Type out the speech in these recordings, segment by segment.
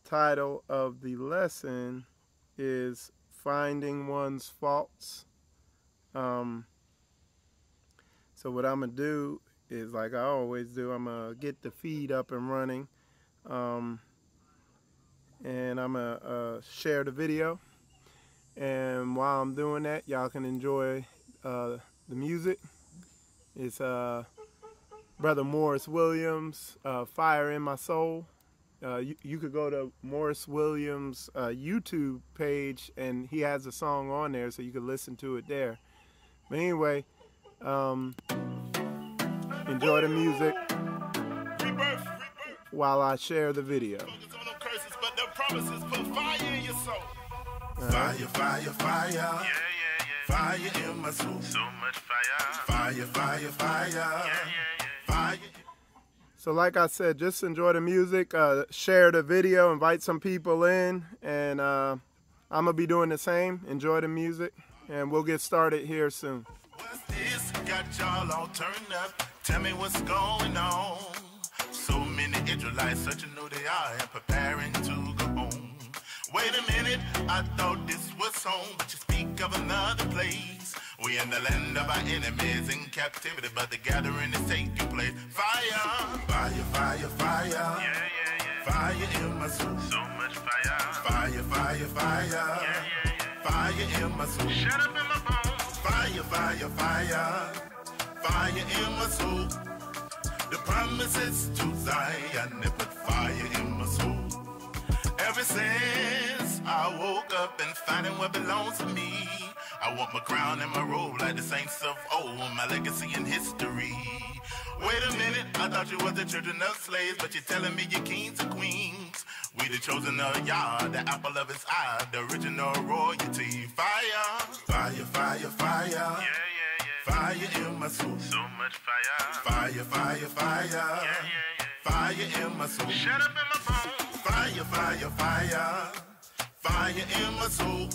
title of the lesson is Finding One's Faults. So what I'm going to do is, like I always do, I'm going to get the feed up and running. And I'm going to share the video. And while I'm doing that, y'all can enjoy the music. It's Brother Morris Williams, Fire in My Soul. You could go to Morris Williams' YouTube page, and he has a song on there, so you could listen to it there. But anyway, enjoy the music while I share the video. Fire, fire, fire. Yeah, yeah, yeah. Fire in my soul. So much fire. Fire, fire, fire. Yeah, yeah, yeah. Fire. So like I said, just enjoy the music, share the video, invite some people in, and I'm going to be doing the same. Enjoy the music, and we'll get started here soon. What's this? Got y'all all turned up. Tell me what's going on. So many Israelites searching who they are and preparing to go home. Wait a minute, I thought this was home, but you speak of another place. We in the land of our enemies in captivity, but the gathering is taking place. Fire, fire, fire, fire. Yeah, yeah, yeah. Fire in my soul. So much fire. Fire, fire, fire. Yeah, yeah, yeah. Fire in my soul. Shut up in my bones. Fire, fire, fire. Fire in my soul. The promises to Zion, they put fire in my soul. Ever since I woke up and finding what belongs to me, I want my crown and my robe like the saints of old, my legacy and history. Wait a minute, I thought you was the children of slaves, but you're telling me you're kings and queens. We the chosen of Yah, the apple of his eye, the original royalty. Fire, fire, fire, fire. Yeah, yeah, yeah. Fire in my soul. So much fire. Fire, fire, fire. Yeah, yeah, yeah. Fire in my soul. Shut up in my bones. Fire, fire, fire. Fire in my soul.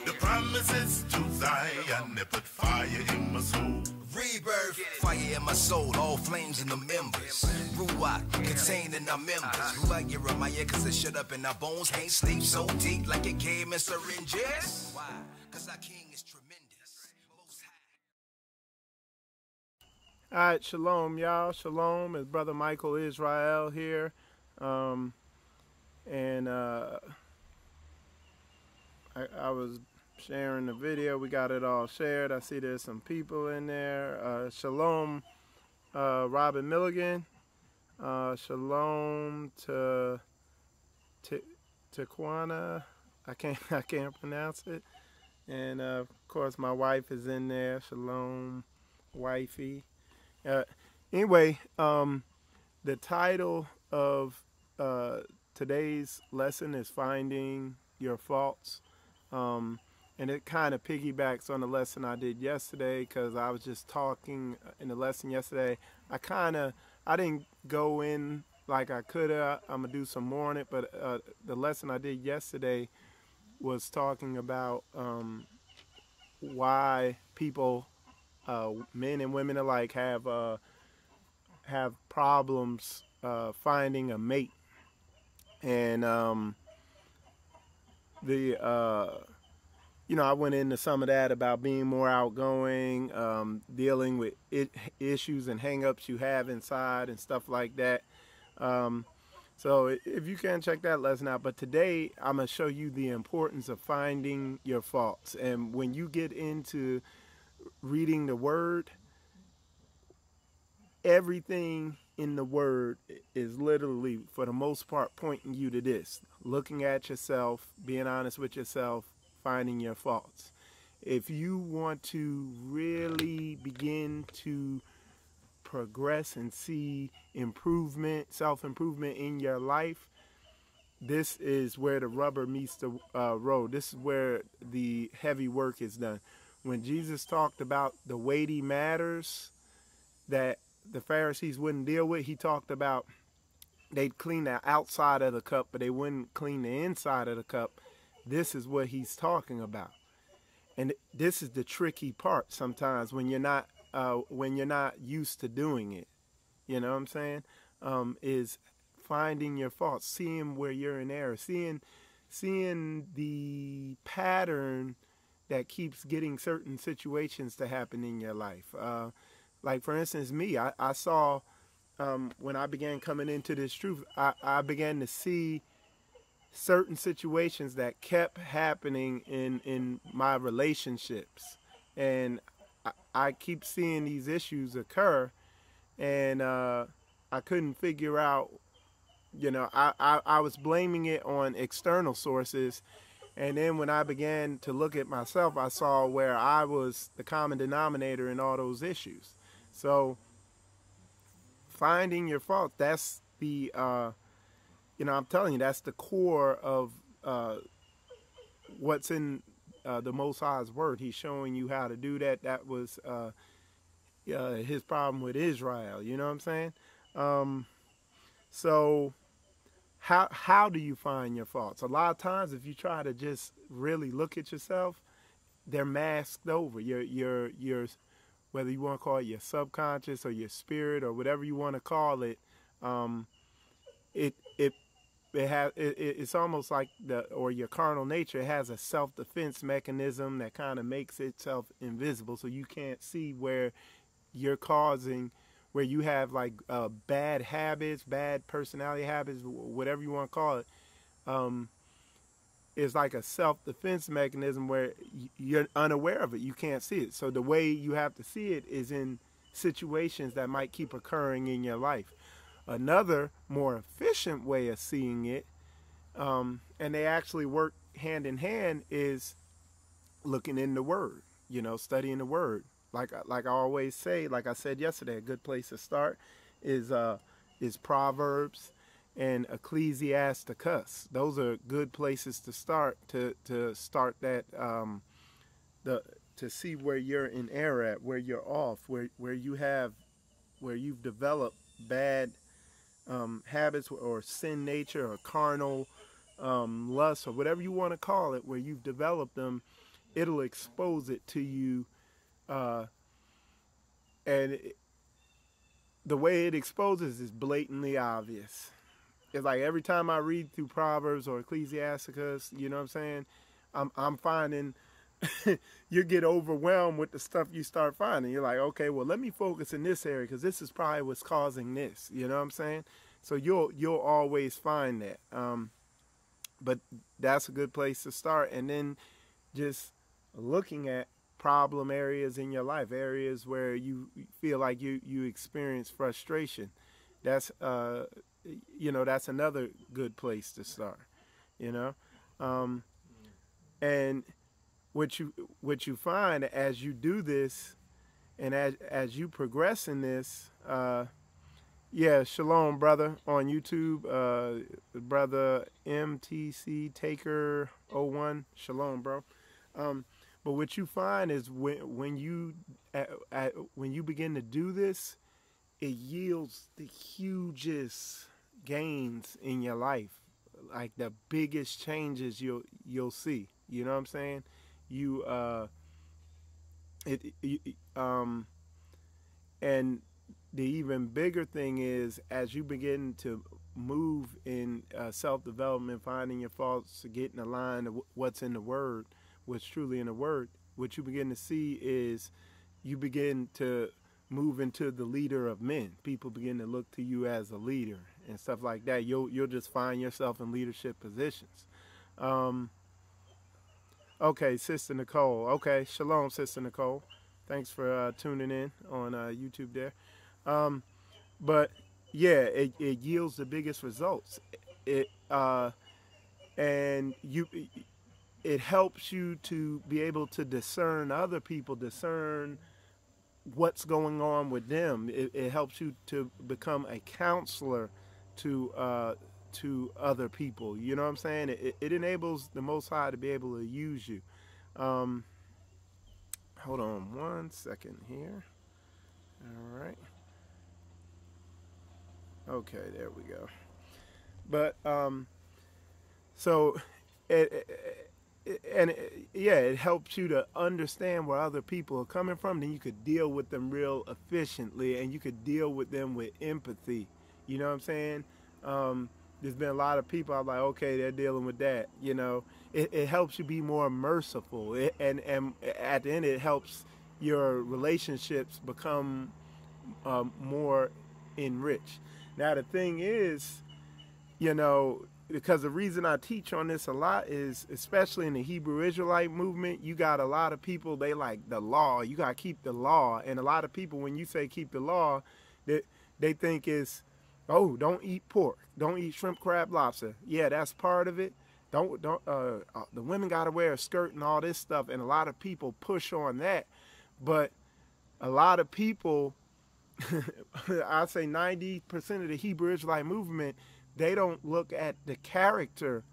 The promises to Zion, they put fire in my soul. Rebirth, fire in my soul, all flames in the members. Ruach, contained in our members. Ruach Jeremiah, cause it shut up in our bones. Can't sleep so deep like it came in syringes. Why? Cause our king is tremendous. Most high. All right, shalom, y'all. Shalom. It's Brother Michael Israel here. I was sharing the video. We got it all shared. I see there's some people in there. Shalom, Robin Milligan. Shalom to Taquana. I can't pronounce it. And of course, my wife is in there. Shalom, wifey. Anyway, the title of today's lesson is Finding Your Faults. And it kind of piggybacks on the lesson I did yesterday, because I was just talking in the lesson yesterday. I didn't go in like I could have. I'm going to do some more on it, but the lesson I did yesterday was talking about why people, men and women alike, have problems finding a mate. And I went into some of that about being more outgoing, dealing with issues and hang-ups you have inside and stuff like that. So if you can, check that lesson out. But today, I'm going to show you the importance of finding your faults. And when you get into reading the Word, everything in the Word is literally, for the most part, pointing you to this. Looking at yourself, being honest with yourself, finding your faults. If you want to really begin to progress and see improvement, self-improvement in your life, this is where the rubber meets the road. This is where the heavy work is done. When Jesus talked about the weighty matters that the Pharisees wouldn't deal with, he talked about they'd clean the outside of the cup, but they wouldn't clean the inside of the cup. This is what he's talking about. And this is the tricky part sometimes when you're not used to doing it. You know what I'm saying? Is finding your faults, seeing where you're in error, seeing the pattern that keeps getting certain situations to happen in your life. Like, for instance, me, I saw, when I began coming into this truth, I began to see certain situations that kept happening in my relationships. And I keep seeing these issues occur, and I couldn't figure out, I was blaming it on external sources. And then when I began to look at myself, I saw where I was the common denominator in all those issues. So finding your fault, that's the, I'm telling you, that's the core of what's in the Most High's word. He's showing you how to do that. That was his problem with Israel. You know what I'm saying? So how do you find your faults? A lot of times, if you try to just really look at yourself, they're masked over. Your whether you want to call it your subconscious or your spirit or whatever you want to call it, it's almost like your carnal nature. It has a self-defense mechanism that kind of makes itself invisible, so you can't see where you're causing, where you have like bad habits, bad personality habits, whatever you want to call it. It's like a self-defense mechanism where you're unaware of it. You can't see it. So the way you have to see it is in situations that might keep occurring in your life. Another more efficient way of seeing it, and they actually work hand in hand, is looking in the Word, studying the Word. Like I always say, like I said yesterday, a good place to start is Proverbs and Ecclesiasticus. Those are good places to start to start that to see where you're in error at, where you're off, where you've developed bad habits or sin nature or carnal lust or whatever you want to call it, where you've developed them. It'll expose it to you. The way it exposes is blatantly obvious. It's like every time I read through Proverbs or Ecclesiasticus, you know what I'm saying, I'm finding you get overwhelmed with the stuff you start finding. You're like, okay, well, let me focus in this area because this is probably what's causing this. You know what I'm saying? So you'll always find that. But that's a good place to start. And then just looking at problem areas in your life, areas where you feel like you experience frustration. That's that's another good place to start. And what you find as you do this, and as you progress in this, shalom, brother, on YouTube, brother MTC Taker 01, shalom, bro. But what you find is when you begin to do this, it yields the hugest gains in your life, like the biggest changes you'll see. You know what I'm saying? And the even bigger thing is, as you begin to move in self-development, finding your faults, getting aligned to what's in the Word, what's truly in the Word, what you begin to see is you begin to move into the leader of men. People begin to look to you as a leader and stuff like that. You'll just find yourself in leadership positions. Okay, Sister Nicole. Okay, shalom, Sister Nicole. Thanks for tuning in on YouTube there. But yeah, it yields the biggest results. It helps you to be able to discern other people, discern what's going on with them. It helps you to become a counselor to other people. You know what I'm saying? It enables the Most High to be able to use you. Hold on one second here. All right. Okay, there we go. But so it helps you to understand where other people are coming from. Then you could deal with them real efficiently, and you could deal with them with empathy. You know what I'm saying? There's been a lot of people I'm like, okay, they're dealing with that. You know, it helps you be more merciful, and at the end it helps your relationships become more enriched. Now the thing is, you know, because the reason I teach on this a lot is, especially in the Hebrew Israelite movement, you got a lot of people, they like the law. You got to keep the law. And a lot of people, when you say keep the law, they think it's, oh, don't eat pork. Don't eat shrimp, crab, lobster. Yeah, that's part of it. The women got to wear a skirt and all this stuff. And a lot of people push on that. But a lot of people, I'd say 90% of the Hebrew Israelite movement, they don't look at the character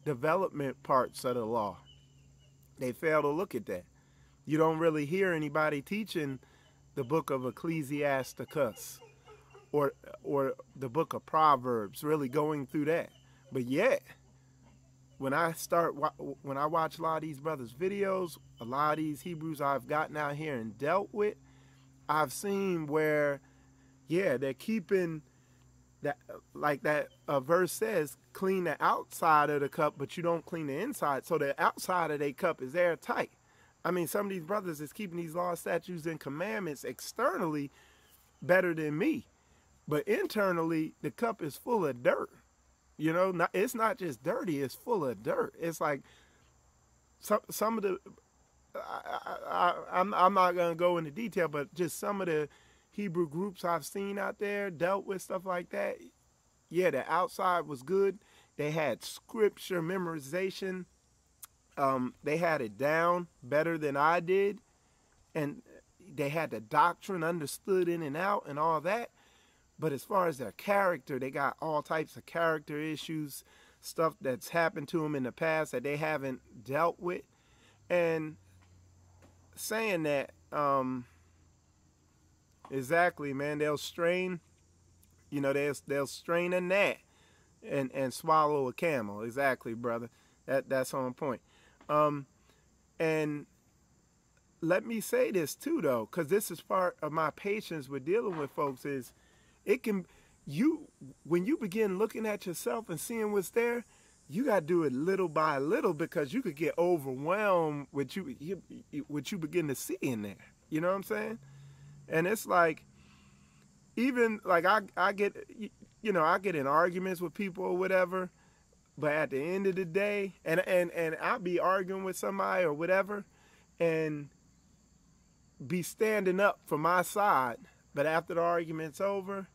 development parts of the law. They fail to look at that. You don't really hear anybody teaching the book of Ecclesiasticus or the book of Proverbs, really going through that. But yet, when I watch a lot of these brothers' videos, a lot of these Hebrews I've gotten out here and dealt with, I've seen where, yeah, they're keeping that, like that verse says, clean the outside of the cup, but you don't clean the inside. So the outside of their cup is airtight. I mean, some of these brothers is keeping these laws, statutes, and commandments externally better than me. But internally, the cup is full of dirt. You know, it's not just dirty, it's full of dirt. It's like some of the, I'm not going to go into detail, but just some of the Hebrew groups I've seen out there dealt with stuff like that. Yeah, the outside was good. They had scripture memorization. They had it down better than I did. And they had the doctrine understood in and out and all that. But as far as their character, they got all types of character issues, stuff that's happened to them in the past that they haven't dealt with. And saying that, exactly, man, they'll strain, you know, they'll strain a gnat and swallow a camel. Exactly, brother. That's on point. And let me say this too, though, because this is part of my patience with dealing with folks is, when you begin looking at yourself and seeing what's there, you got to do it little by little, because you could get overwhelmed with what you begin to see in there. You know what I'm saying? And it's like, even like I get, you know, I get in arguments with people or whatever, but at the end of the day, and I'll be arguing with somebody or whatever, and be standing up for my side. But after the argument's over,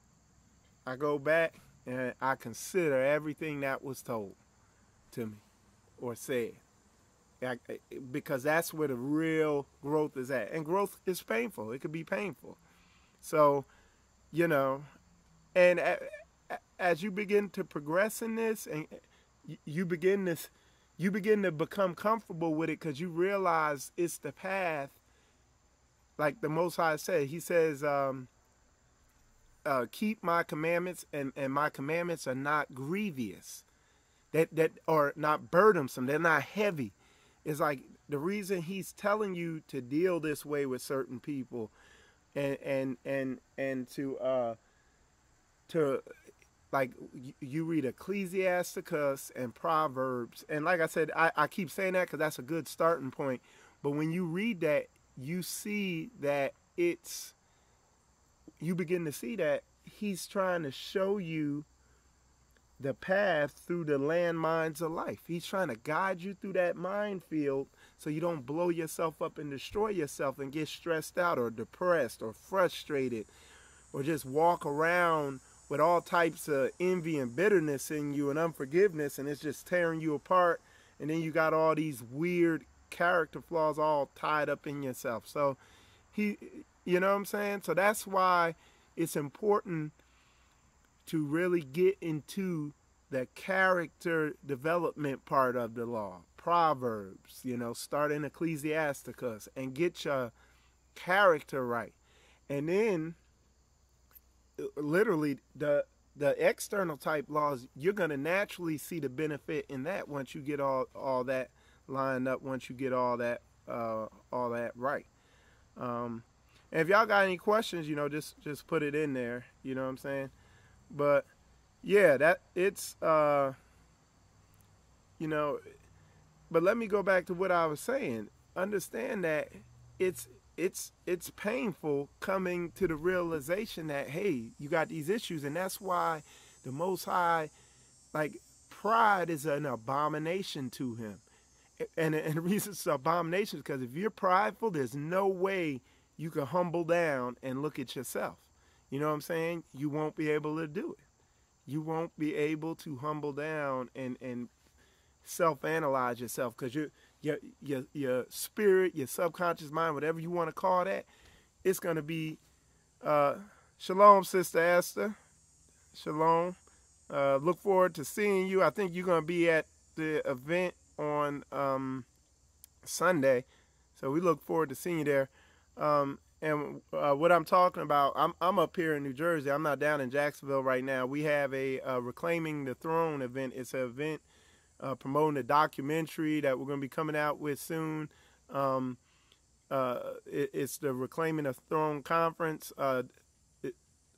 I go back and I consider everything that was told to me or said. Because that's where the real growth is at. And growth is painful. It could be painful. So, you know, and as you begin to progress in this, and you begin to become comfortable with it, because you realize it's the path. Like the Most High said, he says, keep my commandments, and my commandments are not grievous. That are not burdensome. They're not heavy. It's like the reason he's telling you to deal this way with certain people, and to like you read Ecclesiasticus and Proverbs, and like I said, I keep saying that because that's a good starting point. But when you read that, you see that you begin to see that he's trying to show you the path through the landmines of life. He's trying to guide you through that minefield so you don't blow yourself up and destroy yourself and get stressed out or depressed or frustrated, or just walk around with all types of envy and bitterness in you and unforgiveness, and it's just tearing you apart, and then you got all these weird character flaws all tied up in yourself. So you know what I'm saying? So that's why it's important to really get into the character development part of the law. Proverbs, you know, start in Ecclesiasticus and get your character right. And then literally the external type laws, you're going to naturally see the benefit in that once you get all that lined up, once you get all that right. And if y'all got any questions, you know, just put it in there, you know what I'm saying? But yeah, that it's you know, but let me go back to what I was saying. Understand that it's it's painful coming to the realization that, hey, you got these issues, and that's why the Most High, like, pride is an abomination to him. And the reason it's an abomination is because if you're prideful, there's no way you can humble down and look at yourself. You know what I'm saying? You won't be able to do it. You won't be able to humble down and self-analyze yourself, because your spirit, your subconscious mind, whatever you want to call that, it's going to be, shalom, Sister Esther. Shalom. Look forward to seeing you. I think you're going to be at the event on Sunday, so we look forward to seeing you there. And what I'm talking about, I'm up here in New Jersey. I'm not down in Jacksonville right now. We have a Reclaiming the Throne event. It's an event promoting a documentary that we're going to be coming out with soon. It's the Reclaiming the Throne conference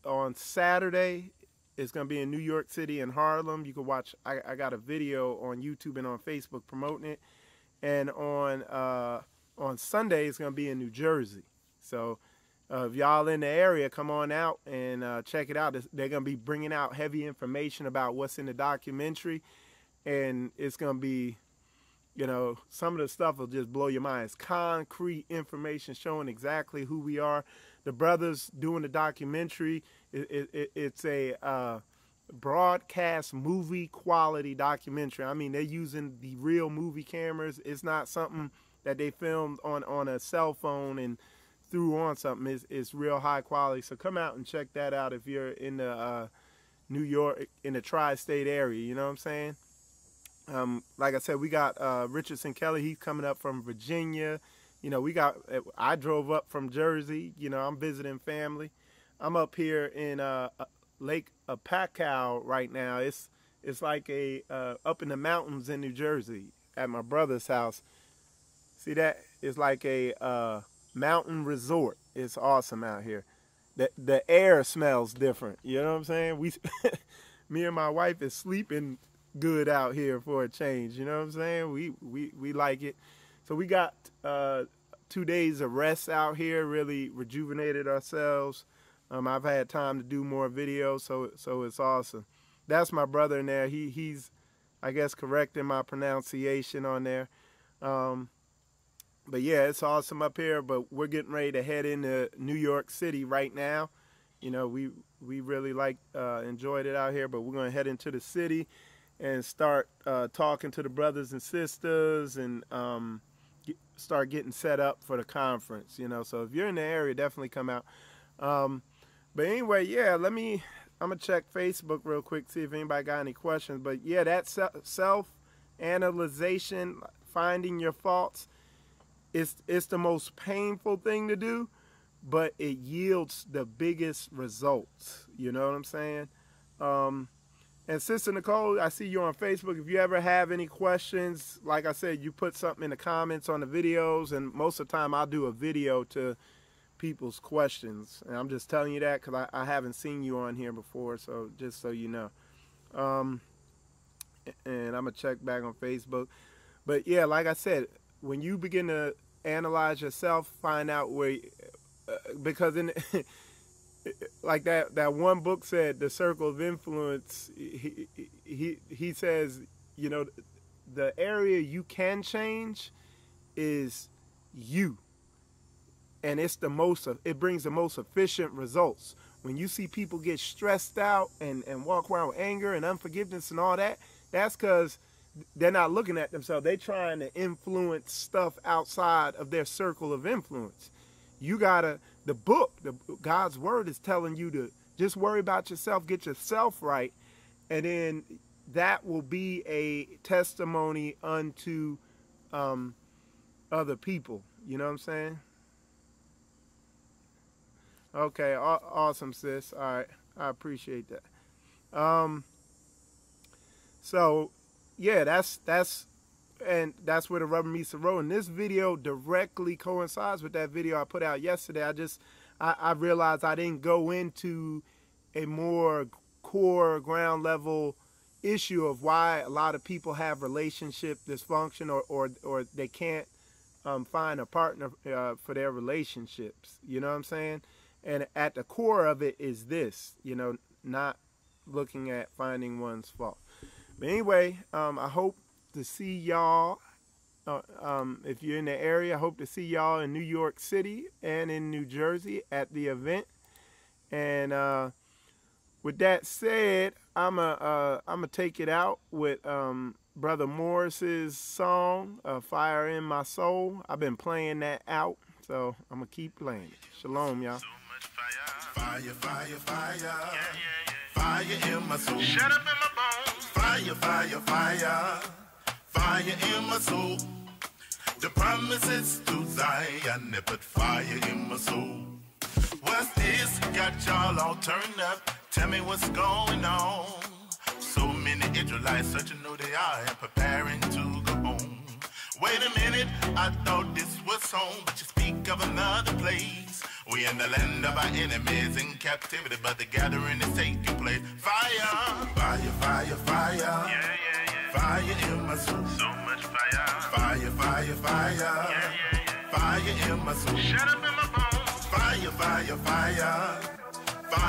on Saturday. It's going to be in New York City and Harlem. You can watch. I got a video on YouTube and on Facebook promoting it. And on Sunday, it's going to be in New Jersey. So if y'all in the area, come on out and check it out. They're going to be bringing out heavy information about what's in the documentary. And it's going to be, you know, some of the stuff will just blow your mind. It's concrete information showing exactly who we are. The brothers doing the documentary, it's a broadcast movie quality documentary. I mean, they're using the real movie cameras. It's not something that they filmed on a cell phone and threw on something. It's real high quality. So come out and check that out if you're in the New York, in the tri-state area. You know what I'm saying? Like I said, we got Richardson Kelly. He's coming up from Virginia. You know, I drove up from Jersey. You know, I'm visiting family. I'm up here in Lake Apacao right now. It's like up in the mountains in New Jersey at my brother's house. See that? It's like a mountain resort. It's awesome out here. The air smells different. You know what I'm saying? Me and my wife is sleeping good out here for a change. You know what I'm saying? We like it. So we got 2 days of rest out here, really rejuvenated ourselves. I've had time to do more videos, so it's awesome. That's my brother in there. He's I guess correcting my pronunciation on there. But yeah, it's awesome up here, but we're getting ready to head into New York City right now. You know, we really enjoyed it out here, but we're going to head into the city and start talking to the brothers and sisters and start getting set up for the conference, you know. So if you're in the area, definitely come out. But anyway, yeah, I'm going to check Facebook real quick, see if anybody got any questions. But yeah, that self-analyzation, finding your faults, it's the most painful thing to do, but it yields the biggest results. You know what I'm saying? And Sister Nicole, I see you on Facebook. If you ever have any questions, like I said, you put something in the comments on the videos, and most of the time I'll do a video to people's questions. And I'm just telling you that because I haven't seen you on here before, so just so you know. And I'm going to check back on Facebook. But yeah, like I said, when you begin to analyze yourself, find out where, because in like that one book said, The Circle of Influence, he says, you know, the area you can change is you. And it brings the most efficient results. When you see people get stressed out and walk around with anger and unforgiveness and all that, that's because they're not looking at themselves. They're trying to influence stuff outside of their circle of influence. You gotta, God's word is telling you to just worry about yourself, get yourself right, and then that will be a testimony unto other people. You know what I'm saying? Okay, awesome, sis. All right, I appreciate that. So yeah, that's where the rubber meets the road. And this video directly coincides with that video I put out yesterday. I realized I didn't go into a more core ground level issue of why a lot of people have relationship dysfunction or they can't find a partner for their relationships. You know what I'm saying? And at the core of it is this, you know, not looking at finding one's fault. But anyway, I hope to see y'all. If you're in the area, I hope to see y'all in New York City and in New Jersey at the event. And with that said, I'm gonna take it out with Brother Morris's song, Fire in My Soul. I've been playing that out, so I'm gonna keep playing it. Shalom, y'all. So much fire. Fire, fire, fire. Yeah, yeah, yeah. Fire in my soul. Shut up in my bones. Fire, fire, fire. Fire in my soul. The promises to Zion, they put fire in my soul. What's this? Got y'all all turned up. Tell me what's going on. So many Israelites searching who they are and preparing to go home. Wait a minute, I thought this was home, but you speak of another place. We in the land of our enemies in captivity, but the gathering is taking place. Fire, fire, fire, fire. Yeah, yeah, yeah. Fire in my soul. So much fire. Fire, fire, fire. Yeah, yeah, yeah. Fire in my soul. Shut up in my bones. Fire, fire, fire.